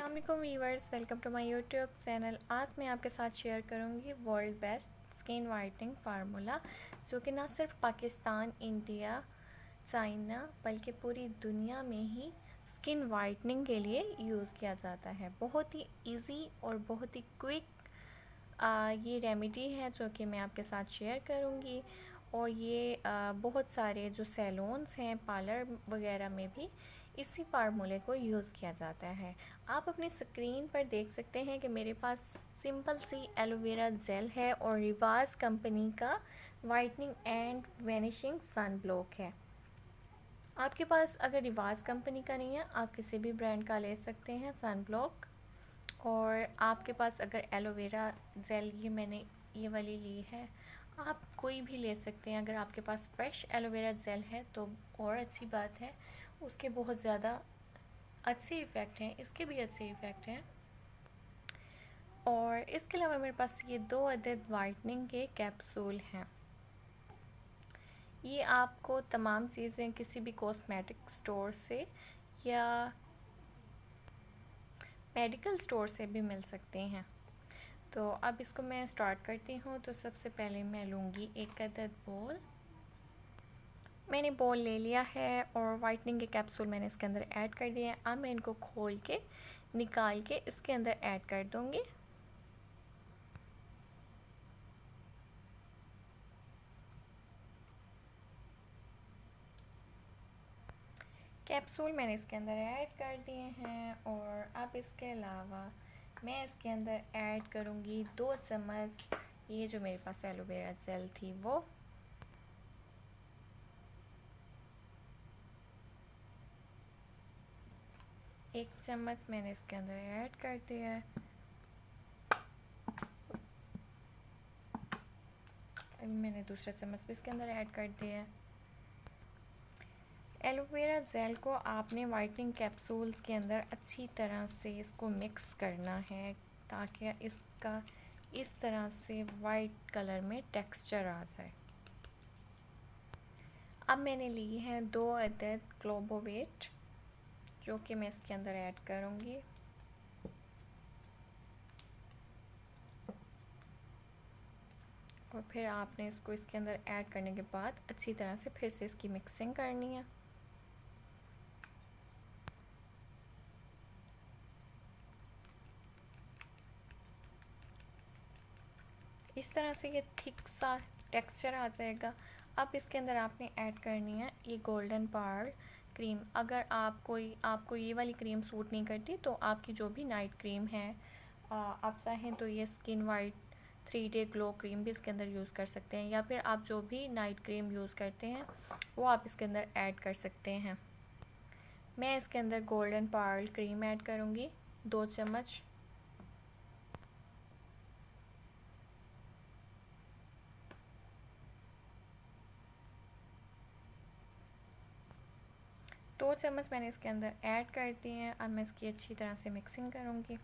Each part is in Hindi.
अस्सलाम वालेकुम viewers, welcome to my YouTube channel. आज मैं आपके साथ शेयर करूंगी world best skin whitening formula, जो कि ना सिर्फ पाकिस्तान, इंडिया, चाइना बल्कि पूरी दुनिया में ही स्किन वाइटनिंग के लिए यूज़ किया जाता है। बहुत ही इजी और बहुत ही क्विक ये रेमेडी है जो कि मैं आपके साथ शेयर करूंगी। और ये बहुत सारे जो सैलून्स हैं, पार्लर वगैरह में भी इसी फार्मूले को यूज़ किया जाता है। आप अपनी स्क्रीन पर देख सकते हैं कि मेरे पास सिंपल सी एलोवेरा जेल है और रिवाज कंपनी का whitening and vanishing sun block है। आपके पास अगर रिवाज कंपनी का नहीं है, आप किसी भी ब्रांड का ले सकते हैं सन ब्लॉक। और आपके पास अगर एलोवेरा जेल, ये मैंने ये वाली ली है, आप कोई भी ले सकते हैं। अगर आपके पास फ्रेश एलोवेरा जेल है तो और अच्छी बात है, उसके बहुत ज़्यादा अच्छे इफ़ेक्ट हैं, इसके भी अच्छे इफ़ेक्ट हैं। और इसके अलावा मेरे पास ये 2 अदद वाइटनिंग के कैप्सूल हैं। ये आपको तमाम चीज़ें किसी भी कॉस्मेटिक स्टोर से या मेडिकल स्टोर से भी मिल सकते हैं। तो अब इसको मैं स्टार्ट करती हूँ। तो सबसे पहले मैं लूँगी 1 अदद बॉल। मैंने बॉल ले लिया है और वाइटनिंग के कैप्सूल मैंने इसके अंदर ऐड कर दिए हैं। अब मैं इनको खोल के निकाल के इसके अंदर ऐड कर दूँगी। कैप्सूल मैंने इसके अंदर ऐड कर दिए हैं। और अब इसके अलावा मैं इसके अंदर ऐड करूँगी 2 चम्मच ये जो मेरे पास एलोवेरा जेल थी वो। एक चम्मच मैंने इसके अंदर ऐड कर दिया है। अभी मैंने दूसरा चम्मच भी इसके अंदर ऐड कर दिया है। एलोवेरा जेल को आपने वाइटनिंग कैप्सूल्स के अंदर अच्छी तरह से इसको मिक्स करना है, ताकि इसका इस तरह से वाइट कलर में टेक्सचर आ जाए। अब मैंने ली है 2 अदद ग्लोबोवेट, जो कि मैं इसके अंदर ऐड करूँगी। और फिर आपने इसको इसके अंदर ऐड करने के बाद अच्छी तरह से फिर से इसकी मिक्सिंग करनी है। इस तरह से ये थिक सा टेक्सचर आ जाएगा। अब इसके अंदर आपने ऐड करनी है ये गोल्डन पार्ल क्रीम। अगर आपको ये वाली क्रीम सूट नहीं करती तो आपकी जो भी नाइट क्रीम है, आप चाहें तो ये skin white 3 day glow cream भी इसके अंदर यूज़ कर सकते हैं, या फिर आप जो भी नाइट क्रीम यूज़ करते हैं वो आप इसके अंदर ऐड कर सकते हैं। मैं इसके अंदर गोल्डन पार्ल क्रीम ऐड करूँगी 2 चम्मच। दो चम्मच मैंने इसके अंदर ऐड कर दिए हैं। अब मैं इसकी अच्छी तरह से मिक्सिंग करूँगी।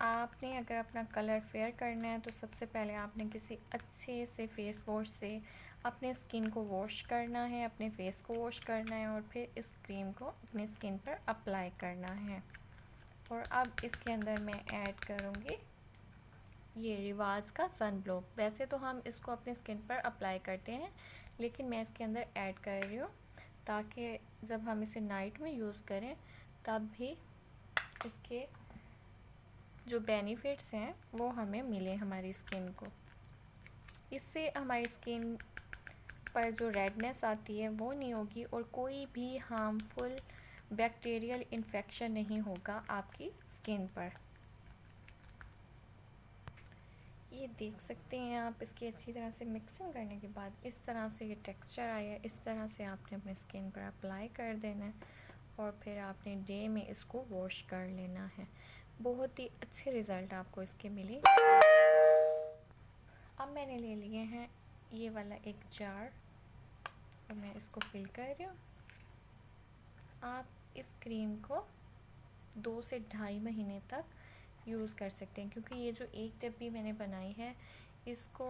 आपने अगर अपना कलर फेयर करना है तो सबसे पहले आपने किसी अच्छे से फेस वॉश से अपने स्किन को वॉश करना है, अपने फेस को वॉश करना है, और फिर इस क्रीम को अपनी स्किन पर अप्लाई करना है। और अब इसके अंदर मैं ऐड करूँगी ये रिवाज का सन ब्लॉक। वैसे तो हम इसको अपने स्किन पर अप्लाई करते हैं, लेकिन मैं इसके अंदर ऐड कर रही हूँ ताकि जब हम इसे नाइट में यूज़ करें तब भी इसके जो बेनिफिट्स हैं वो हमें मिले हमारी स्किन को। इससे हमारी स्किन पर जो रेडनेस आती है वो नहीं होगी और कोई भी हार्मफुल बैक्टीरियल इन्फेक्शन नहीं होगा आपकी स्किन पर। ये देख सकते हैं आप, इसकी अच्छी तरह से मिक्सिंग करने के बाद इस तरह से ये टेक्सचर आया है। इस तरह से आपने अपने स्किन पर अप्लाई कर देना है और फिर आपने डे में इसको वॉश कर लेना है। बहुत ही अच्छे रिज़ल्ट आपको इसके मिले। अब मैंने ले लिए हैं ये वाला एक जार और मैं इसको फिल कर रही हूँ। आप इस क्रीम को 2 से ढाई महीने तक यूज़ कर सकते हैं, क्योंकि ये जो एक डब्बी मैंने बनाई है इसको